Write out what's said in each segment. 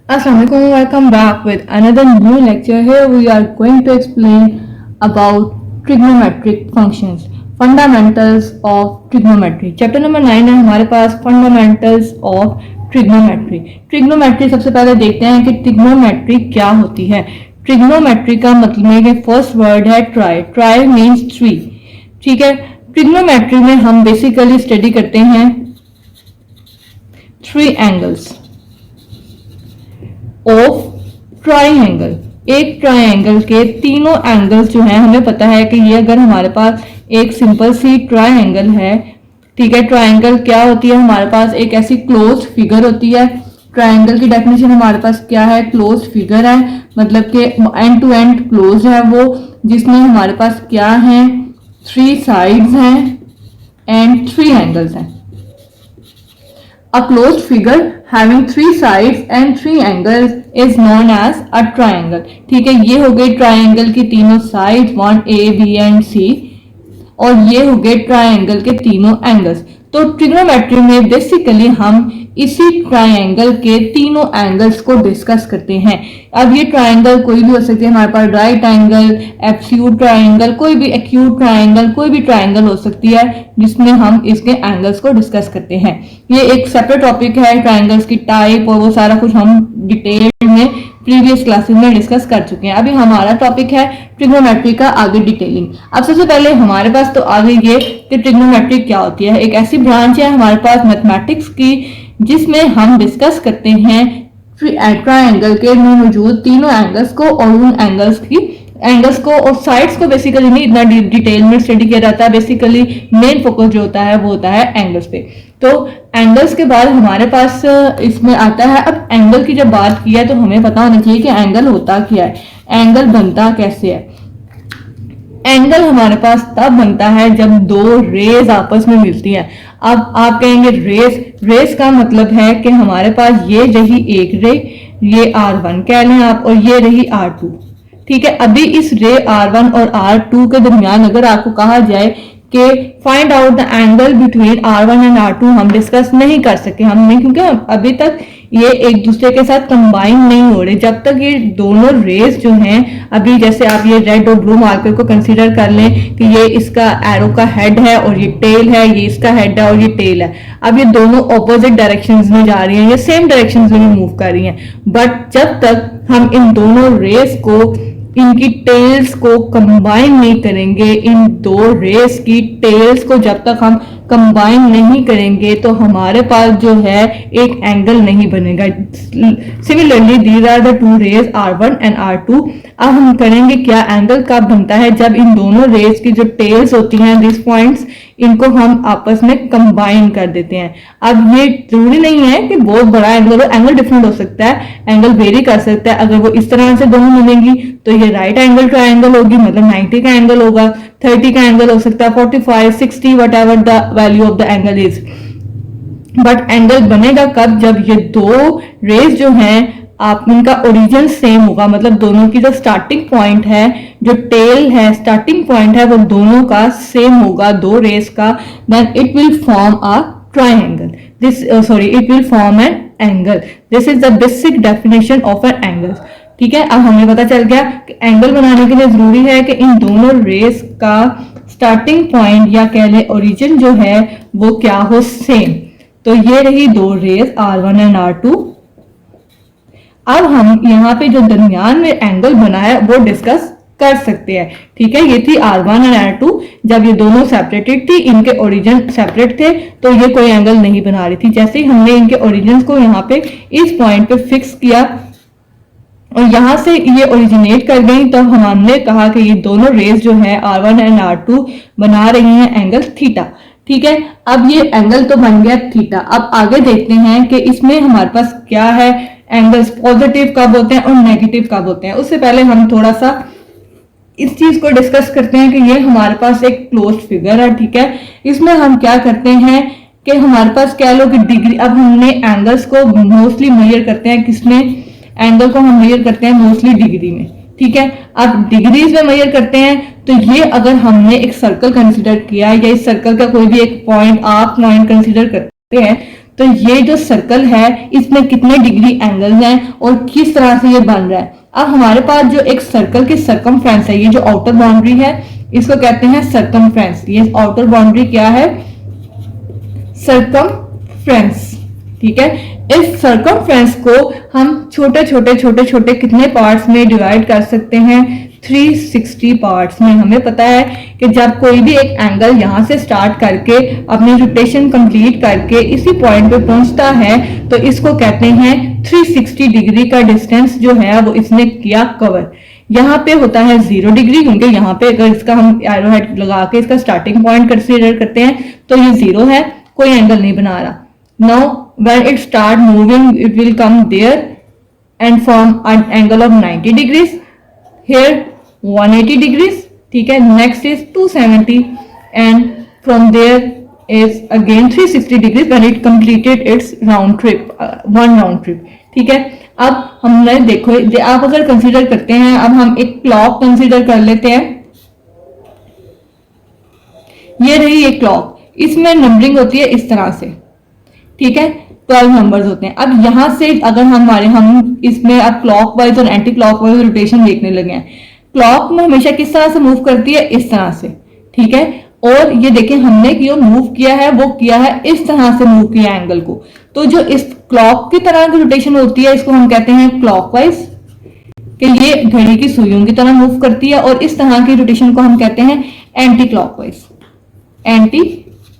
Assalamualaikum, welcome back with another new lecture. Here we are going to explain about trigonometric functions, fundamentals of trigonometry. Chapter number 9 है हमारे पास fundamentals of trigonometry. Trigonometry सबसे पहले देखते हैं कि trigonometry क्या होती है. Trigonometry का मतलब है कि फर्स्ट वर्ड है try. Try means three. ठीक है. Trigonometry में हम बेसिकली स्टडी करते हैं थ्री एंगल्स ऑफ ट्राइंगल. एक ट्राइंगल के तीनों एंगल्स जो हैं हमें पता है कि ये अगर हमारे पास एक सिंपल सी ट्राइंगल है, ठीक है. ट्राइंगल क्या होती है? हमारे पास एक ऐसी क्लोज फिगर होती है. ट्राइंगल की डेफिनेशन हमारे पास क्या है? क्लोज फिगर है, मतलब कि एंड टू एंड क्लोज है वो, जिसमें हमारे पास क्या है? थ्री साइड्स हैं एंड थ्री एंगल्स हैं. A closed figure having three sides and three angles is known as a triangle. ठीक है, ये हो गई ट्राइंगल की तीनों side 1A, B and C, और ये हो गए ट्राइंगल के तीनों एंगल्स. तो ट्रिग्नोमेट्री में बेसिकली हम इसी ट्राइंगल के तीनों एंगल्स को डिस्कस करते हैं. अब ये ट्राइंगल कोई भी हो सकती है, हमारे पास राइट एंगल, एब्सोल्यूट ट्राइंगल, कोई भी एक्यूट ट्राइंगल, कोई भी ट्राइंगल हो सकती है जिसमें हम इसके एंगल्स को डिस्कस करते हैं. ये एक सेपरेट टॉपिक है, ट्राइंगल्स की टाइप और वो सारा कुछ हम डिटेल में प्रीवियस क्लासेस में डिस्कस कर चुके हैं. अभी हमारा टॉपिक है ट्रिग्नोमेट्री का आगे डिटेलिंग. अब सबसे पहले हमारे पास तो आगे ये कि ट्रिग्नोमेट्री क्या होती है. एक ऐसी ब्रांच है हमारे पास मैथमेटिक्स की जिसमें हम डिस्कस करते हैं ट्राइंगल के मौजूद तीनों एंगल्स को और उन एंगल्स को और साइड्स को बेसिकली नहीं इतना डिटेल में स्टडी किया जाता है. बेसिकली मेन फोकस जो होता है वो होता है एंगल्स पे. तो एंगल्स के बाद हमारे पास इसमें आता है, अब एंगल की जब बात की है तो हमें पता होना चाहिए कि एंगल होता क्या है, एंगल बनता कैसे है. एंगल हमारे पास तब बनता है जब दो रेज आपस में मिलती हैं. अब आप कहेंगे रेस का मतलब है कि हमारे पास ये रही एक रे, ये R1 कह लें आप, और ये रही R2. ठीक है. अभी इस रे R1 और R2 के दरमियान अगर आपको कहा जाए कि find out the angle between R1 and R2, हम डिस्कस नहीं कर सके, हम नहीं, क्योंकि अभी तक ये एक दूसरे के साथ कंबाइन नहीं हो रहे. जब तक ये दोनों रेस जो हैं, अभी जैसे आप ये रेड और ब्लू मार्कर को कंसीडर कर लें कि ये इसका एरो का हेड है और ये टेल है, ये इसका हेड है और ये टेल है. अब ये दोनों ऑपोजिट डायरेक्शंस में जा रही हैं, ये सेम डायरेक्शंस में मूव कर रही हैं. बट जब तक हम इन दोनों रेस को, इनकी टेल्स को कंबाइन नहीं करेंगे, इन दो रेस की टेल्स को जब तक हम कंबाइन नहीं करेंगे तो हमारे पास जो है एक एंगल नहीं बनेगा. Similarly these are the two rays R1 and R2. अब हम करेंगे क्या, एंगल कब बनता है? जब इन दोनों रेज की जो टेल्स होती हैं, दिस पॉइंट्स, इनको हम आपस में कंबाइन कर देते हैं. अब ये जरूरी नहीं है कि बहुत बड़ा एंगल हो, एंगल डिफरेंट हो सकता है, एंगल वेरी कर सकता है. अगर वो इस तरह से दोनों मिलेंगी तो ये राइट एंगल ट्राइंगल होगी, मतलब 90 का एंगल होगा, 30 का एंगल हो सकता है, 45, 60, what ever the value of the angle is. But angle बनेगा कब? जब ये दो रेज जो हैं आप इनका ओरिजिन सेम होगा, मतलब दोनों की जो स्टार्टिंग पॉइंट है, जो टेल है, स्टार्टिंग पॉइंट है, वो दोनों का सेम होगा, दो रेस का. Then it will form a triangle. It will form an angle. This is the basic definition of an angle. ठीक है. अब हमें पता चल गया कि एंगल बनाने के लिए जरूरी है कि इन दोनों रेस का स्टार्टिंग पॉइंट या कह लें ओरिजिन जो है वो क्या हो, सेम. तो ये रही दो रेस R1 एंड R2. अब हम यहाँ पे जो दरमियान में एंगल बना है वो डिस्कस कर सकते हैं. ठीक है. ये थी R1 एंड R2. जब ये दोनों सेपरेटेड थी, इनके ओरिजिन सेपरेट थे, तो ये कोई एंगल नहीं बना रही थी. जैसे ही हमने इनके ओरिजिन को यहाँ पे इस पॉइंट पे फिक्स किया और यहां से ये ओरिजिनेट कर गई, तो हमने कहा कि ये दोनों रेस जो है R1 एंड R2 बना रही हैं एंगल थीटा. ठीक है. अब ये एंगल तो बन गया थीटा. अब आगे देखते हैं कि इसमें हमारे पास क्या है, एंगल्स पॉजिटिव कब होते हैं और नेगेटिव कब होते हैं. उससे पहले हम थोड़ा सा इस चीज को डिस्कस करते हैं कि ये हमारे पास एक क्लोज फिगर है. ठीक है. इसमें हम क्या करते हैं कि हमारे पास कह लो कि डिग्री, अब हमने एंगल्स को मोस्टली मेजर करते हैं किसमें, एंगल को हम मेजर करते हैं मोस्टली डिग्री में. ठीक है. अब डिग्रीज में मेजर करते हैं, तो ये अगर हमने एक सर्कल कंसीडर किया या इस सर्कल का कोई भी एक पॉइंट आप पॉइंट कंसीडर करते हैं तो ये जो सर्कल है इसमें कितने डिग्री एंगल हैं और किस तरह से ये बन रहा है। अब हमारे पास जो एक सर्कल की सर्कमफ्रेंस है, ये जो आउटर बाउंड्री है इसको कहते हैं सर्कमफ्रेंस। ये आउटर बाउंड्री क्या है? सर्कमफ्रेंस। ठीक है, इस सर्कमफ्रेंस को हम छोटे छोटे कितने पार्ट्स में डिवाइड कर सकते हैं? 360 पार्ट्स में। हमें पता है कि जब कोई भी एक एंगल यहां से स्टार्ट करके अपनी रोटेशन कंप्लीट करके इसी पॉइंट पे पहुंचता है तो इसको कहते हैं 360 डिग्री का डिस्टेंस जो है वो इसने किया कवर। यहाँ पे होता है 0 डिग्री, क्योंकि यहाँ पे अगर इसका हम एरो हेड लगा के इसका स्टार्टिंग पॉइंट कंसीडर करते हैं तो ये 0 है, कोई एंगल नहीं बना रहा। Now when it start moving it will come there and form an angle of 90 degrees, here 180 degrees, ठीक है, next is 270 and from there is again 360 degrees when it completed its round trip, one round trip। ठीक है, अब हमने देखो आप अगर consider करते हैं, अब हम एक क्लॉक कंसीडर कर लेते हैं। ये रही एक क्लॉक, इसमें नंबरिंग होती है इस तरह से, ठीक है, 12 नंबर्स होते हैं। अब यहां से अगर हम इसमें अब क्लॉकवाइज और एंटी क्लॉकवाइज रोटेशन देखने लगे हैं, क्लॉक में हमेशा किस तरह से मूव करती है? इस तरह से। ठीक है, और ये देखें हमने जो मूव किया है वो किया है इस तरह से मूव किया एंगल को। तो जो इस क्लॉक की तरह की रोटेशन होती है इसको हम कहते हैं क्लॉकवाइज, कि ये घड़ी की सुइयों की तरह मूव करती है, और इस तरह की रोटेशन को हम कहते हैं एंटी क्लॉकवाइज। एंटी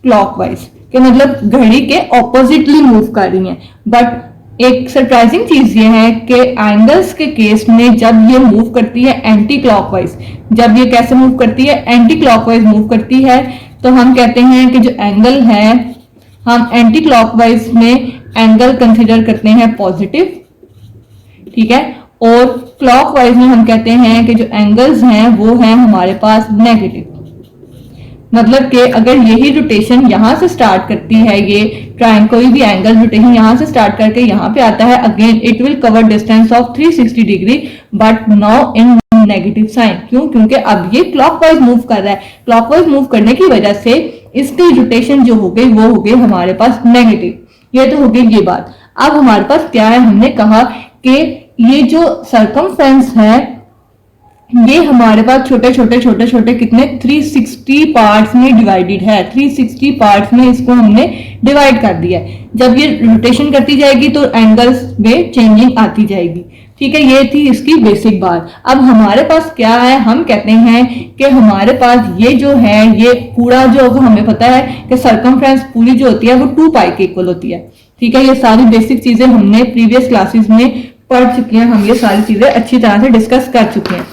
क्लॉकवाइज कि मतलब घड़ी के ऑपोजिटली मूव कर रही है। बट एक सरप्राइजिंग चीज ये है कि एंगल्स के केस में जब ये मूव करती है एंटी क्लॉकवाइज, जब ये कैसे मूव करती है? एंटी क्लॉकवाइज मूव करती है, तो हम कहते हैं कि जो एंगल है हम एंटी क्लॉकवाइज में एंगल कंसिडर करते हैं पॉजिटिव। ठीक है, और क्लॉकवाइज में हम कहते हैं कि जो एंगल्स हैं वो हैं हमारे पास नेगेटिव। मतलब कि अगर यही रोटेशन यहां से स्टार्ट करती है, ये ट्रायंगल कोई भी एंगल रोटेशन यहां से स्टार्ट करके यहां पे आता है, again it will cover distance of 360 degree but now in negative sign. क्यों? क्योंकि अब ये क्लॉकवाइज मूव कर रहा है। क्लॉकवाइज मूव करने की वजह से इसकी रोटेशन जो हो गई वो हो गई हमारे पास नेगेटिव। ये तो हो गई ये बात। अब हमारे पास क्या है? हमने कहा कि ये जो सर्कमफ्रेंस है ये हमारे पास छोटे छोटे कितने 360 पार्ट्स में डिवाइडेड है। 360 पार्ट्स में इसको हमने डिवाइड कर दिया है। जब ये रोटेशन करती जाएगी तो एंगल्स में चेंजिंग आती जाएगी। ठीक है, ये थी इसकी बेसिक बात। अब हमारे पास क्या है? हम कहते हैं कि हमारे पास ये जो है ये पूरा जो हमें पता है कि सर्कमफ्रेंस पूरी जो होती है वो 2 पाई के इक्वल होती है। ठीक है, ये सारी बेसिक चीजें हमने प्रीवियस क्लासेस में पढ़ चुकी हैं, हम ये सारी चीजें अच्छी तरह से डिस्कस कर चुके हैं।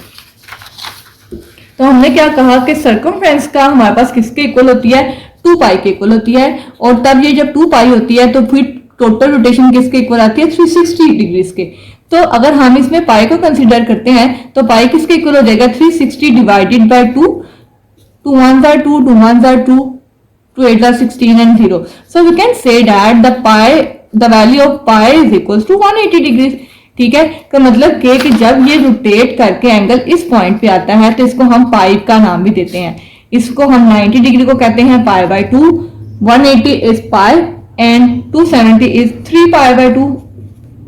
तो हमने क्या कहा कि सर्कमफ्रेंस का हमारे पास किसके इक्वल होती है? 2 पाई के इक्वल होती है। और तब ये जब 2 पाई होती है तो फिर टोटल रोटेशन किसके इक्वल आती है? 360 डिग्रीज के। तो अगर हम इसमें पाई को कंसीडर करते हैं तो पाई किसके इक्वल हो जाएगा? 360 divided by 2। 2 1s are 2, 2 1s are 2, 2 8s are 16 and 0. So we can say that the value of pi is equals to 180 degrees. ठीक है, तो मतलब कि जब ये रोटेट करके एंगल इस पॉइंट पे आता है तो इसको हम पाई का नाम भी देते हैं। इसको हम 90 डिग्री को कहते हैं pi by 2, 180 is pi and 270 is 3 pi by 2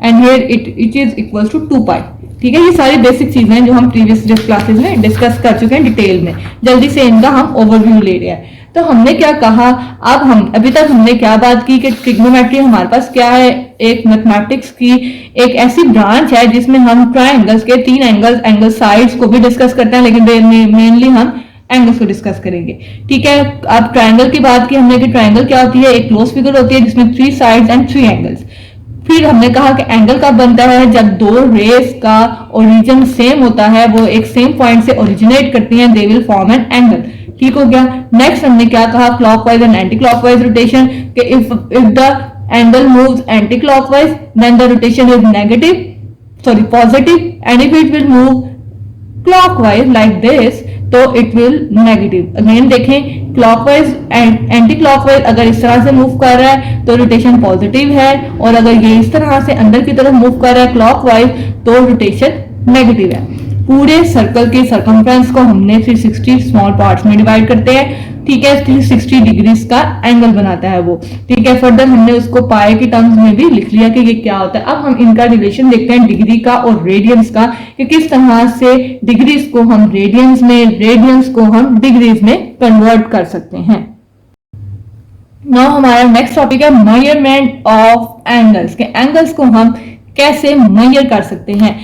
and here it is equals to 2 pi. ठीक है, ये सारी बेसिक चीजें हैं जो हम प्रीवियस क्लासेस में डिस्कस कर चुके हैं डिटेल में। जल्दी से इनका हम ओवरव्यू ले रहे हैं। तो हमने क्या कहा? अब हम अभी तक हमने क्या बात की कि ट्रिग्नोमेट्री हमारे पास क्या है? एक मैथमेटिक्स की एक ऐसी ब्रांच है जिसमें हम ट्रायंगल्स के 3 एंगल साइड्स को भी डिस्कस करते हैं, लेकिन मेनली हम एंगल्स को डिस्कस करेंगे। ठीक है, अब ट्रायंगल की बात की हमने कि ट्रायंगल क्या होती है? एक क्लोज फिगर होती है जिसमें 3 साइड्स एंड 3 एंगल्स। फिर हमने कहा कि एंगल कब बनता है? जब 2 रेस का ओरिजिन सेम होता है, वो एक सेम पॉइंट से ओरिजिनेट करती हैं, they will form an angle. ठीक हो गया। नेक्स्ट हमने क्या कहा? Clockwise and anti clockwise rotation, कि if the angle moves anti clockwise then the rotation is positive, and if it will move clockwise like this तो इट विल नेगेटिव। अगेन देखें, clockwise and anti clockwise अगर इस तरह से move कर रहा है तो रोटेशन पॉजिटिव है, और अगर ये इस तरह से अंदर की तरफ मूव कर रहा है क्लॉकवाइज तो रोटेशन नेगेटिव है। पूरे सर्कल के सर्कमफ्रेंस को हमने 360 स्मॉल पार्ट्स में डिवाइड करते हैं। ठीक है, 360 डिग्रीज का एंगल बनाता है वो। ठीक है, फर्दर हमने उसको पाई की टर्म्स में भी लिख लिया कि ये क्या होता है। अब हम इनका रिलेशन देखते हैं डिग्री का और रेडियंस का, कि किस तरह से डिग्रीज को हम रेडियंस में, रेडियंस को हम डिग्रीज में कन्वर्ट कर सकते हैं। नाउ हमारा नेक्स्ट टॉपिक है मेजरमेंट ऑफ एंगल्स, के एंगल्स को हम कैसे मेजर कर सकते हैं।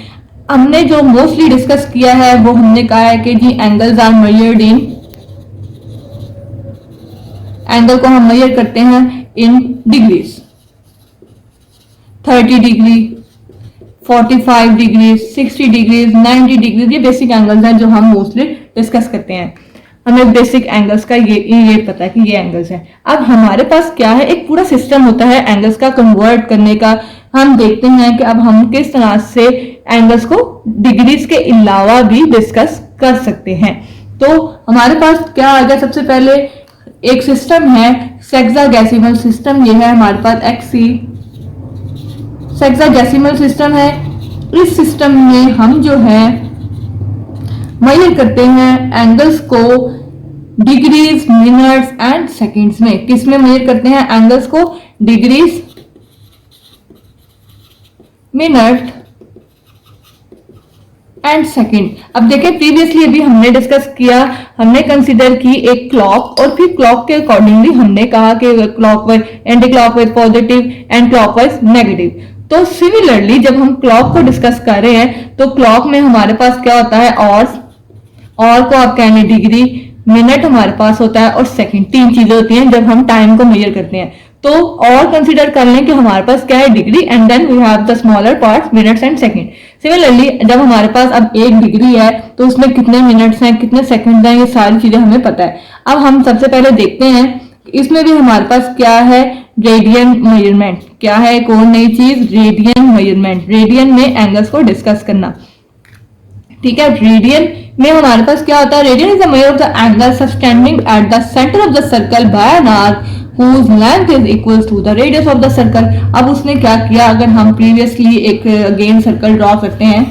हमने जो मोस्टली डिस्कस किया है वो हमने कहा है कि जी angles are measured in, angle को हम मेजर करते हैं in degrees, 30 degree, 45 degree, 60 degree, 90 degree, ये बेसिक एंगल्स हैं जो हम मोस्टली डिस्कस करते हैं। हमें बेसिक एंगल्स का ये पता है कि ये एंगल्स हैं। अब हमारे पास क्या है, एक पूरा सिस्टम होता है एंगल्स का कन्वर्ट करने का। हम देखते हैं कि अब हम किस तरह से एंगल्स को डिग्रीज के अलावा भी डिस्कस कर सकते हैं। तो हमारे पास क्या आ गया, सबसे पहले एक सिस्टम है सेक्साडेसिमल सिस्टम, ये है हमारे पास एक्सी सेक्साडेसिमल सिस्टम है। इस सिस्टम में हम जो है मेजर करते हैं एंगल्स को डिग्रीज, मिनट्स एंड सेकंड्स में। किस में मेजर करते हैं एंगल्स को, डिग्रीज, मिनट एंड सेकंड। अब देखें प्रीवियसली अभी हमने डिस्कस किया, हमने कंसीडर की एक क्लॉक और फिर क्लॉक के अकॉर्डिंगली हमने कहा कि clockwise, anti clockwise positive and clockwise negative. तो सिमिलरली जब हम क्लॉक को डिस्कस कर रहे हैं तो क्लॉक में हमारे पास क्या होता है, और को आप कहेंगे डिग्री, मिनट हमारे पास होता है और सेकंड, तीन चीजें होती हैं जब हम टाइम को मेजर करते हैं। तो और कंसीडर कर लें कि हमारे पास क्या है, degree, and then we have the smaller parts minutes and second. Similarly जब हमारे पास अब एक डिग्री है तो उसमें कितने मिनट्स हैं, कितने सेकंड्स हैं, ये सारी चीजें हमें पता है। अब हम सबसे पहले देखते हैं इसमें भी हमारे पास क्या है, रेडियन मेजरमेंट। क्या है एक और नई चीज, रेडियन मेजरमेंट, रेडियन में एंगल्स को डिस्कस करना। ठीक है, रेडियन में हमारे पास क्या होता है, radian is the measure of the angle subtending at the centre of the circle by an arc whose length is equals to the radius of the circle। अब उसने क्या किया, अगर हम प्रीवियसली एक अगेन सर्कल ड्रॉ करते हैं,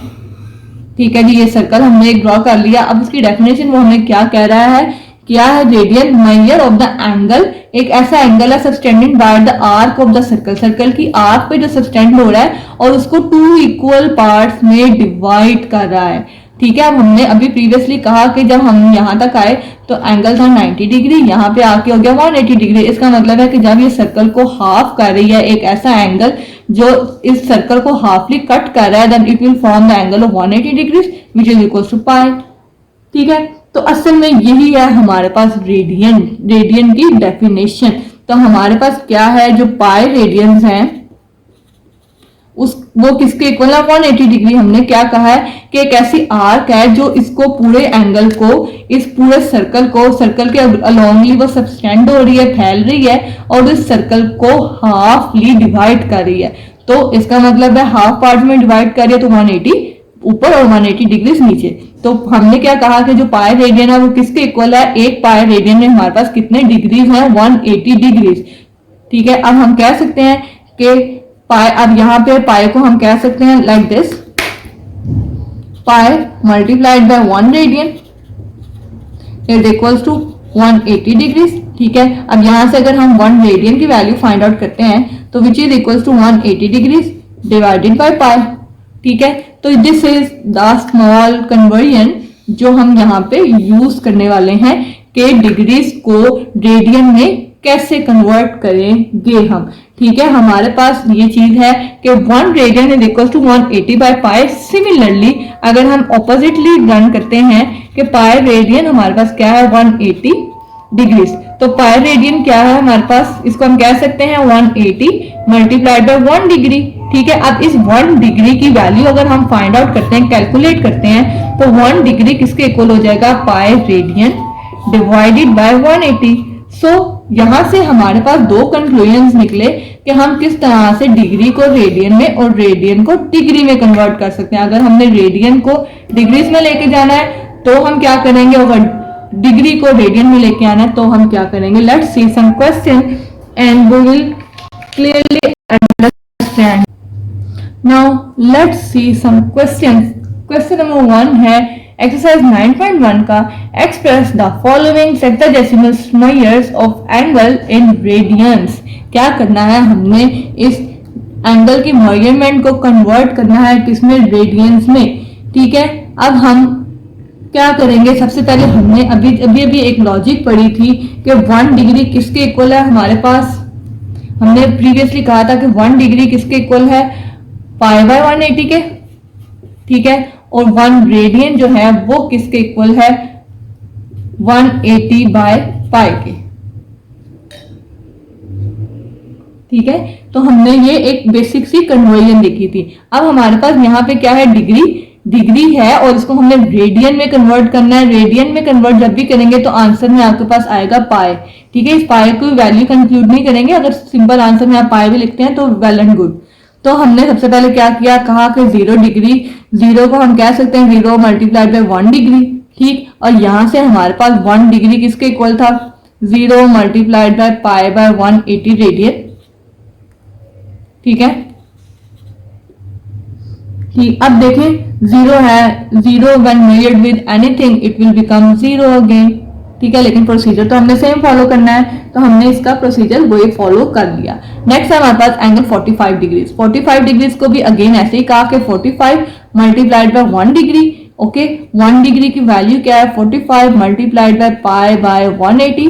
ठीक है जी, ये सर्कल हमने एक ड्रॉ कर लिया। अब उसकी डेफिनेशन वो हमें क्या कह रहा है, क्या है, radian measure of the angle, एक ऐसा एंगल है subtending by the arc of the circle, circle की आर्क पे जो सबटेंड हो रहा है और उसको टू इक्वल पार्ट्स में डिवाइड कर रहा है। ठीक है, अब हमने अभी प्रीवियसली कहा कि जब हम यहाँ तक आए तो एंगल था 90 डिग्री, यहाँ पे आके हो गया 180 डिग्री। इसका मतलब है कि जब ये सर्कल को हाफ कर रही है, एक ऐसा एंगल जो इस सर्कल को हाफली कट कर रहा है, then it will form the angle of 180 degree which is equal to pi. ठीक है, तो असल में यही है हमारे पास रेडियन, रेडियन की डेफिनेशन। तो हमारे पास क्या है, जो पाई रेडियंस हैं उस वो किसके इक्वल है, 180 डिग्री। हमने क्या कहा है कि एक ऐसी आर्क है जो इसको पूरे एंगल को, इस पूरे सर्कल को, सर्कल के अलोंगली वो सबटेंड हो रही है, फैल रही है और इस सर्कल को हाफली डिवाइड कर रही है। तो इसका मतलब है हाफ पार्ट में डिवाइड कर रही है तो 180 ऊपर और 180 डिग्री नीचे। तो हमने क्या कहा कि जो पाई रेडियन है वो किसके इक्वल है, एक पाई रेडियन में हमारे पास कितने डिग्रीज हैं, 180 डिग्रीज। ठीक है, अब हम कह सकते हैं कि पाई, अब यहाँ पे पाई को हम कह सकते हैं like this, pi multiplied by 1 radian is equals to 180 degrees. ठीक है, अब यहाँ से अगर हम 1 रेडियन की वैल्यू फाइंड आउट करते हैं तो which is equals to 180 degrees divided by pi. ठीक है, तो this is the small conversion जो हम यहाँ पे यूज करने वाले हैं कि डिग्रीज को रेडियन में कैसे कन्वर्ट करेंगे हम। ठीक है, हमारे पास ये चीज है कि 1 radian is equal to 180 by pi. Similarly अगर हम ऑपोजिटली रन करते हैं कि पाई रेडियन हमारे पास क्या है, 180 डिग्रीज, तो पाई रेडियन क्या है हमारे पास, इसको हम कह सकते हैं 180 मल्टीप्लाइड बाय 1 डिग्री। ठीक है, अब इस 1 डिग्री की वैल्यू अगर हम फाइंड आउट करते हैं, कैलकुलेट करते हैं, तो 1 डिग्री किसके इक्वल हो जाएगा, पाई रेडियन डिवाइडेड बाय 180। सो यहां से हमारे पास दो कंक्लूजन्स निकले कि हम किस तरह से डिग्री को रेडियन में और रेडियन को डिग्री में कन्वर्ट कर सकते हैं। अगर हमने रेडियन को डिग्रीज में लेके जाना है तो हम क्या करेंगे, अगर डिग्री को रेडियन में लेके आना है तो हम क्या करेंगे, let's see some question and we will clearly understand. Now let's see some questions. Question number 1 है एक्सरसाइज 9.1 का express the following sexagesimal measures of angle in radians. क्या करना है, हमने इस एंगल की मेजरमेंट को कन्वर्ट करना है किसमें, रेडियंस में। ठीक है, अब हम क्या करेंगे, सबसे पहले हमने अभी एक लॉजिक पढ़ी थी कि 1 डिग्री किसके इक्वल है हमारे पास। हमने प्रीवियसली कहा था कि 1 डिग्री किसके इक्वल है, पाई बाय 180 के। ठीक है, और 1 रेडियन जो है वो किसके इक्वल है, 180 बाय पाई के। ठीक है, तो हमने ये एक बेसिक सी कन्वर्जन देखी थी। अब हमारे पास यहाँ पे क्या है, डिग्री है और इसको हमने रेडियन में कन्वर्ट करना है। रेडियन में कन्वर्ट जब भी करेंगे तो आंसर में आपके पास आएगा पाई। ठीक है, इस पाई को वैल्यू कंक्लूड नहीं करेंगे, अगर सिंपल आंसर में आप पाई भी लिखते हैं तो वेल एंड गुड। तो हमने सबसे पहले क्या किया, कहा कि 0 डिग्री, 0 को हम कह सकते हैं 0 मल्टीप्लाइड बाय 1 डिग्री। ठीक, और यहां से हमारे पास 1 डिग्री किसके इक्वल था, 0 multiplied by pi by 180 radian. ठीक है, ठीक, अब देखें 0 है, 0 when measured with anything it will become 0 again. ठीक है, लेकिन प्रोसीजर तो हमने सेम फॉलो करना है, तो हमने इसका प्रोसीजर वही फॉलो कर लिया। नेक्स्ट है हमारे पास एंगल 45 डिग्री। 45 डिग्री को भी अगेन ऐसे ही कहा कि 45 multiplied by 1 degree. Okay, 1 degree की वैल्यू क्या है, 45 multiplied by pi by 180।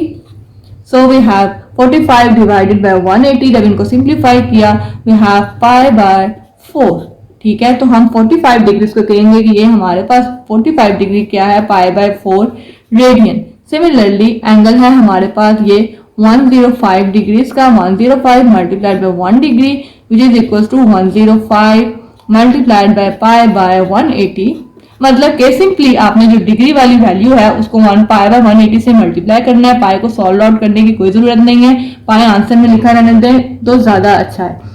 So we have 45 divided by 180। जब इनको सिंप्लीफाई किया वी हैव पाई बाय 4। ठीक है, तो हम 45 डिग्री को कहेंगे कि ये हमारे पास 45 डिग्री क्या है, pi by 4 radian. Similarly angle है हमारे पास ये 105 डिग्रीज का, 105 multiplied by 1 degree which is equal to 105 multiplied by pi by 180। मतलब कि सिंपली आपने जो डिग्री वाली वैल्यू है उसको 1 पाई बाय 180 से मल्टीप्लाई करना है। पाई को सॉल्व आउट करने की कोई जरूरत नहीं है, पाई आंसर में लिखा रहने दें तो ज्यादा अच्छा है।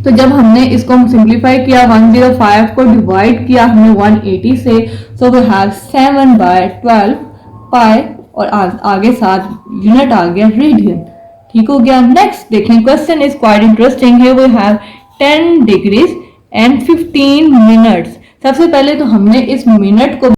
तो जब हमने इसको सिंप्लीफाई किया, 105 को डिवाइड किया हमने 180 से, सो वी हैव 7 बाय 12 पाई और आगे साथ यूनिट आ गया रेडियन। ठीक हो गया। नेक्स्ट देखें, question is quite interesting. Here we have 10 degrees and 15 minutes. सबसे पहले तो हमने इस मिनट को,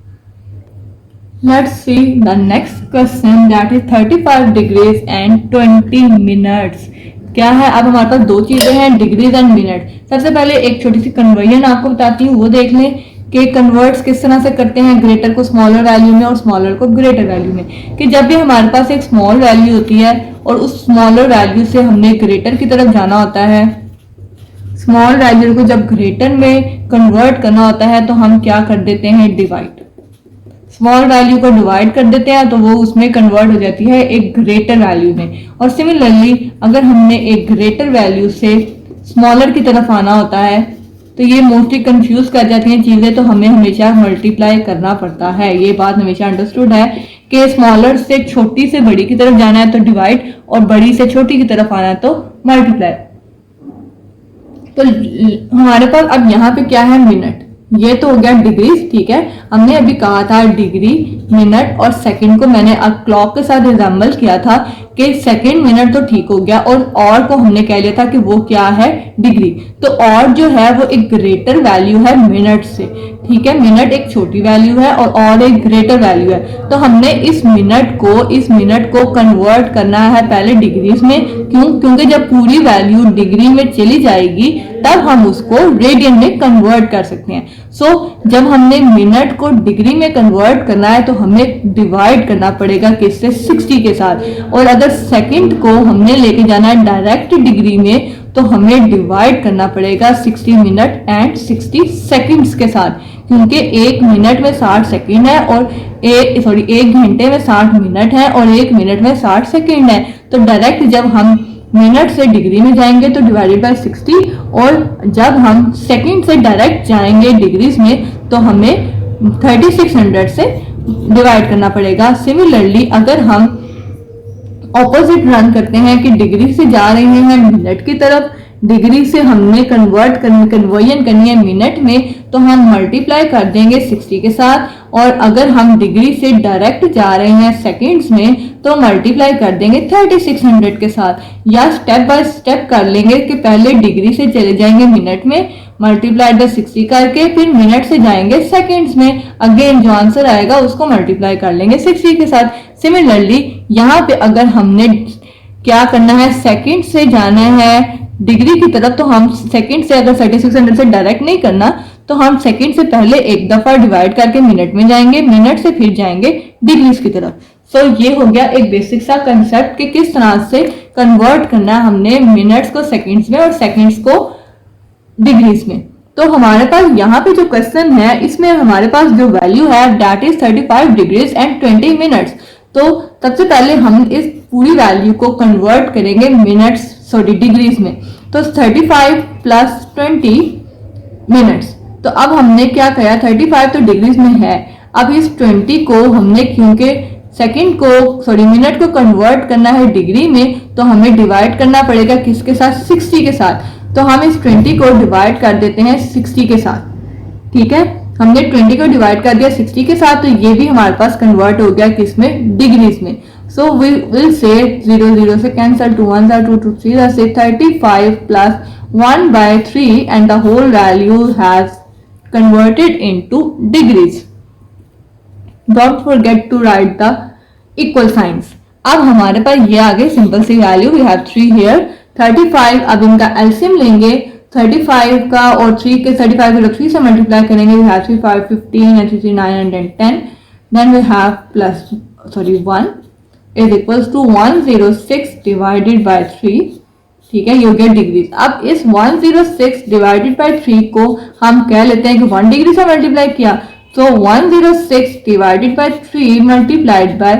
let's see the next question that is 35 degrees and 20 minutes. क्या है, अब हमारे पास दो चीजें हैं, डिग्रीज एंड मिनट। सबसे पहले एक छोटी सी कन्वर्जन आपको बताती हूँ, वो देख लें कि कन्वर्ट्स किस तरह से करते हैं, ग्रेटर को स्मॉलर वैल्यू में और स्मॉलर को ग्रेटर वैल्यू में। कि जब भी हमारे पास एक स्मॉल वैल्यू होती है और उस स्मॉलर वैल्यू से हमने ग्रेटर की तरफ जाना होता है, स्मॉल वैल्यू को जब ग्रेटर में कन्वर्ट करना होता है तो हम क्या कर देते हैं, डिवाइड। स्मॉल वैल्यू को डिवाइड कर देते हैं तो वो उसमें कन्वर्ट हो जाती है एक ग्रेटर वैल्यू में। और सिमिलरली अगर हमने एक ग्रेटर वैल्यू से स्मॉलर की तरफ आना होता है तो ये मोस्टली कंफ्यूज कर जाती हैं चीजें, तो हमें हमेशा मल्टीप्लाई करना पड़ता है। ये बात हमेशा अंडरस्टूड है कि स्मॉलर से छोटी से बड़ी की तरफ जाना है तो डिवाइड, और बड़ी से छोटी की तरफ आना है तो मल्टीप्लाई। तो हमारे पास अब यहाँ पे क्या है, मिनट। ये तो हो गया डिग्रीज। ठीक है, हमने अभी कहा था डिग्री, मिनट और सेकंड को मैंने अब क्लॉक के साथ रिजेंबल किया था कि सेकंड, मिनट तो ठीक हो गया, और को हमने कह लिया था कि वो क्या है, डिग्री। तो और जो है वो एक ग्रेटर वैल्यू है मिनट से। ठीक है, मिनट एक छोटी वैल्यू है और एक ग्रेटर वैल्यू है। तो हमने इस मिनट को कन्वर्ट करना है पहले डिग्रीज में। क्योंकि जब पूरी वैल्यू डिग्री में चली जाएगी तब हम उसको रेडियन में कन्वर्ट कर सकते हैं। सो जब हमने मिनट को डिग्री में कन्वर्ट करना है तो हमें डिवाइड करना पड़ेगा किससे, 60 के साथ। और अगर सेकंड को हमने लेके जाना है डायरेक्ट डिग्री में तो हमें डिवाइड करना पड़ेगा 60 मिनट एंड 60 सेकंड्स के साथ, क्योंकि एक मिनट में 60 सेकंड है और एक घंटे में 60 मिनट है और एक मिनट में 60 सेकंड है। तो डायरेक्ट जब हम मिनट से डिग्री में जाएंगे तो डिवाइडेड बाय 60, और जब हम सेकंड से डायरेक्ट जाएंगे डिग्रीज में तो हमें 3600 से डिवाइड करना पड़ेगा। सिमिलरली अगर हम ऑपोजिट रन करते हैं कि डिग्री से जा रहे हैं मिनट की तरफ, डिग्री से हमने कन्वर्जन करनी है मिनट में, तो हम मल्टीप्लाई कर देंगे 60 के साथ। और अगर हम डिग्री से डायरेक्ट जा रहे हैं सेकंड्स में तो मल्टीप्लाई कर देंगे 3600 के साथ। या स्टेप बाय स्टेप कर लेंगे कि पहले डिग्री से चले जाएंगे मिनट में मल्टीप्लाइड बाय 60 करके फिर मिनट से जाएंगे सेकंड्स में, अगेन जो आंसर आएगा उसको मल्टीप्लाई कर लेंगे 60 के साथ। सिमिलरली यहाँ पे अगर हमने क्या करना है, सेकंड से जाना है डिग्री की तरफ, तो हम सेकंड से अगर 3600 से डायरेक्ट नहीं करना तो हम सेकंड से पहले एक दफा डिवाइड करके मिनट में जाएंगे, मिनट से फिर जाएंगे डिग्रीज की तरफ। सो ये हो गया एक बेसिक सा कंसेप्ट कि किस तरह से कन्वर्ट करना है हमने मिनट्स को सेकंड्स में और सेकंड्स को डिग्रीज में। तो हमारे पास यहाँ पे जो क्वेश्चन है इसमें हमारे पास जो वैल्यू है that is 35 degrees and 20 minutes. तो सबसे पहले हम इस पूरी वैल्यू को कन्वर्ट करेंगे मिनट्स सॉरी डिग्रीज में। तो 35 प्लस 20 मिनट्स। तो अब हमने क्या किया, 35 तो डिग्रीज में है, अब इस 20 को हमने क्योंकि सेकंड को सॉरी मिनट को कन्वर्ट करना है डिग्री में तो हमें डिवाइड करना पड़ेगा किसके साथ, 60 के साथ। तो हम इस 20 को डिवाइड कर देते हैं 60 के साथ। ठीक है, हमने 20 को डिवाइड कर दिया 60 के साथ, तो ये भी हमारे पास कन्वर्ट हो गया किसमें, डिग्रीज में। सो वी विल से 0 0 से कैंसिल, 2 1 2 2 3 से 35 plus 1/3 and the whole value has converted into degrees. Don't forget to write the equal signs. अब हमारे पास ये आ गई सिंपल सी वैल्यू, वी हैव 3 हियर 35। अब इनका एलसीएम लेंगे 35 का और 3 के 35 को 3 से मल्टीप्लाई करेंगे, we have 3 5 15 and 3 3 9 and 10। Then we have plus 1 is equals to 106 divided by 3। ठीक है, ये हो गया डिग्रीज। अब इस 106 डिवाइडेड बाय 3 को हम कह लेते हैं कि 1 डिग्री से मल्टीप्लाई किया, तो 106 divided by 3 multiplied by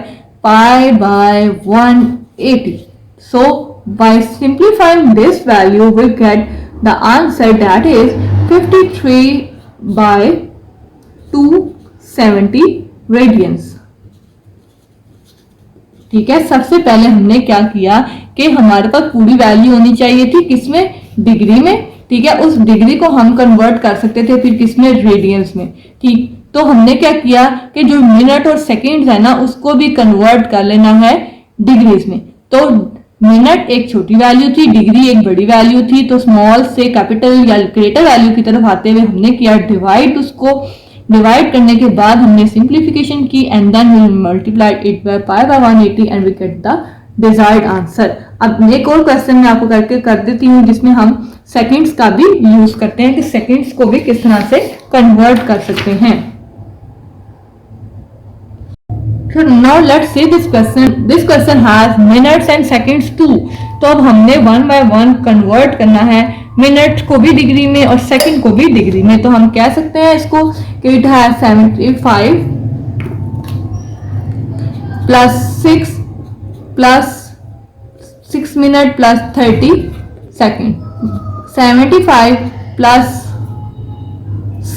pi by 180। So by simplifying this value we get the answer that is 53 by 270 radians। ठीक है, सबसे पहले हमने क्या किया कि हमारे पास पूरी वैल्यू होनी चाहिए थी किसमें, डिग्री में। ठीक है, उस डिग्री को हम कन्वर्ट कर सकते थे फिर किसमें, रेडियंस में। ठीक, तो हमने क्या किया कि जो मिनट और सेकंड्स है ना उसको भी कन्वर्ट कर लेना है डिग्रीज में। तो मिनट एक छोटी वैल्यू थी, डिग्री एक बड़ी वैल्यू थी, तो स्मॉल से कैपिटल या ग्रेटर वैल्यू की तरफ आते हुए हमने किया डिवाइड। उसको डिवाइड करने के बाद हमने सिंप्लीफिकेशन की and then we multiplied it by pi by 180 and we get the desired answer. अब एक और क्वेश्चन मैं आपको करके कर देती हूँ जिसमें हम सेकंड्स का भी यूज करते हैं कि सेकंड्स को भी किस तरह से कन्वर्ट कर सकते हैं। So now let's see this question. This question has minutes and seconds too. तो अब हमने 1 by 1 कन्वर्ट करना है, मिनट को भी डिग्री में और सेकंड को भी डिग्री में। तो हम कह सकते हैं इसको कि इट है 75 plus 6 minute plus 30 second. 75 plus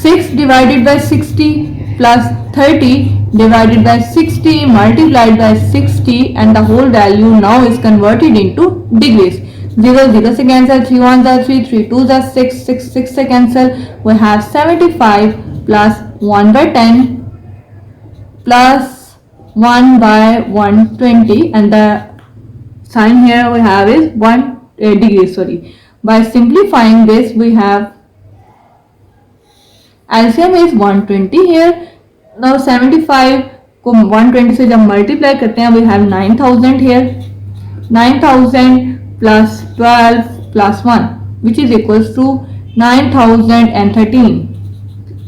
6 divided by 60 plus 30 divided by 60 multiplied by 60 and the whole value now is converted into degrees। 0 0 से cancel, 3 1 are 3 3 2 are 6 6 6 से cancel, we have 75 plus 1 by 10 plus 1 by 120 and the sign here we have is 1 degree sorry। By simplifying this we have LCM is 120 here। Now 75 को 120 से जब multiply करते हैं we have 9000 here। 9000 plus 12 plus 1 which is equals to 9013।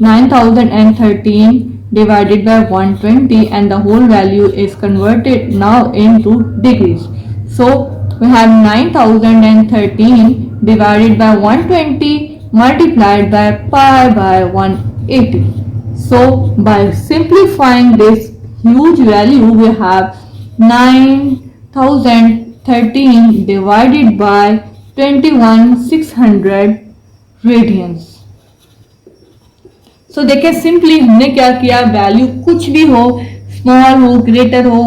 9013 divided by 120 and the whole value is converted now into degrees। So we have 9013 divided by 120 multiplied by pi by 180। So by simplifying this huge value we have 9013 divided by 21600 radians। So देखिए simply हमने क्या किया, value कुछ भी हो, small हो greater हो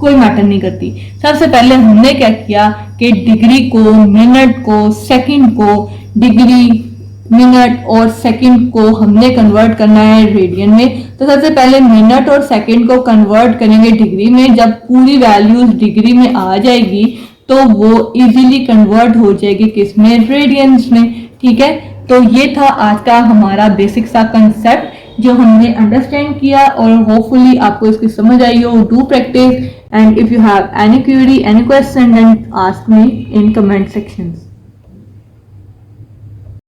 कोई मैटर नहीं करती। सबसे पहले हमने क्या किया कि डिग्री को, मिनट को, सेकंड को, डिग्री मिनट और सेकंड को हमने कन्वर्ट करना है रेडियन में। तो सबसे पहले मिनट और सेकंड को कन्वर्ट करेंगे डिग्री में। जब पूरी वैल्यूज डिग्री में आ जाएगी तो वो इजीली कन्वर्ट हो जाएगी किसमें, रेडियंस में। ठीक है, तो ये था आज का हमारा बेसिक सा कंसेप्ट जो हमने अंडरस्टैंड किया और होपफुली आपको इसकी समझ आई हो. Do practice and if you have any query any question then ask me in comment sections.